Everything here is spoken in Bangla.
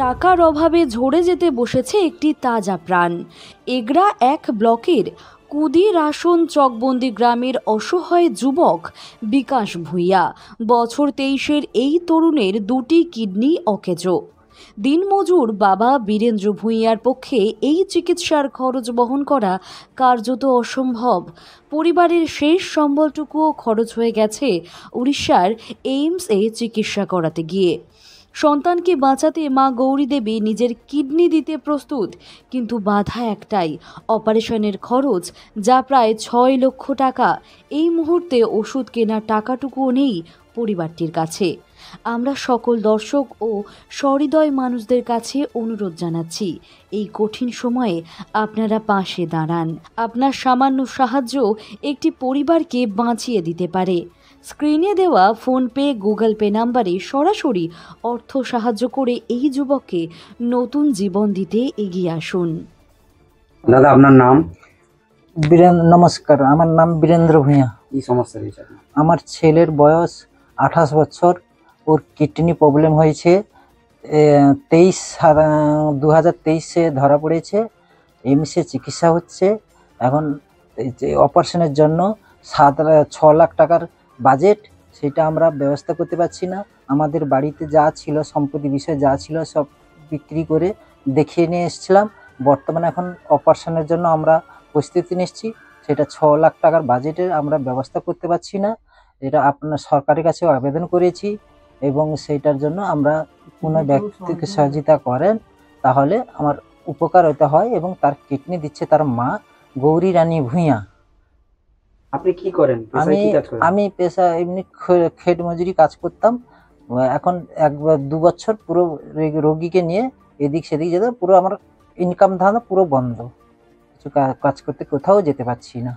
টাকার অভাবে ঝরে যেতে বসেছে একটি তাজা প্রাণ। এগরা এক ব্লকের কুদির আসন চকবন্দি গ্রামের অসহায় যুবক বিকাশ ভূঁইয়া। বছর 23-এর এই তরুণের দুটি কিডনি অকেজো। দিনমজুর বাবা বীরেন্দ্র ভূঁইয়ার পক্ষে এই চিকিৎসার খরচ বহন করা কার্যত অসম্ভব। পরিবারের শেষ সম্বলটুকুও খরচ হয়ে গেছে উড়িষ্যার এইমসে চিকিৎসা করাতে গিয়ে। সন্তানকে বাঁচাতে মা গৌরী দেবী নিজের কিডনি দিতে প্রস্তুত, কিন্তু বাধা একটাই, অপারেশনের খরচ, যা প্রায় 6 লক্ষ টাকা। এই মুহূর্তে ওষুধ কেনার টাকাটুকুও নেই পরিবারটির কাছে। আমরা সকল দর্শক ও সহৃদয় মানুষদের কাছে অনুরোধ জানাচ্ছি, এই কঠিন সময়ে আপনারা পাশে দাঁড়ান। আপনার সামান্য সাহায্য একটি পরিবারকে বাঁচিয়ে দিতে পারে। স্ক্রিনে দেওয়া ফোনপে, গুগল পে নাম্বারে সরাসরি অর্থ সাহায্য করে এই যুবককে নতুন জীবন দিতে এগিয়ে আসুন। দাদা, আপনার নাম? নমস্কার, আমার নাম বীরেন্দ্র ভূঁইয়া। কি সমস্যা হয়েছে? আমার ছেলের বয়স 28 বছর। ওর কিডনি প্রবলেম হয়েছে। 2023-এ ধরা পড়েছে। এইমসে চিকিৎসা হচ্ছে। এখন অপারেশনের জন্য 6 লাখ টাকার বাজেট, সেটা আমরা ব্যবস্থা করতে পারছি না। আমাদের বাড়িতে যা ছিল, সম্পত্তি বিষয়ে যা ছিল, সব বিক্রি করে দেখিয়ে নিয়ে এসেছিলাম। বর্তমানে এখন অপারেশনের জন্য আমরা প্রস্তুতি নিচ্ছি। সেটা 6 লাখ টাকার বাজেটের আমরা ব্যবস্থা করতে পারছি না। এটা আপনার সরকারের কাছেও আবেদন করেছি, এবং সেইটার জন্য আমরা কোনো ব্যক্তিকে সহযোগিতা করেন তাহলে আমার উপকার হতে হয়। এবং তার কিডনি দিচ্ছে তার মা গৌরী রানী ভূঁইয়া। আপনি কি করেন? আমি পেশা এমনি খেট মজুরি কাজ করতাম। এখন 1-2 বছর পুরো রোগীকে নিয়ে এদিক সেদিক যেতে পুরো আমার ইনকাম ধারণা পুরো বন্ধ। কিছু কাজ করতে কোথাও যেতে পারছি না।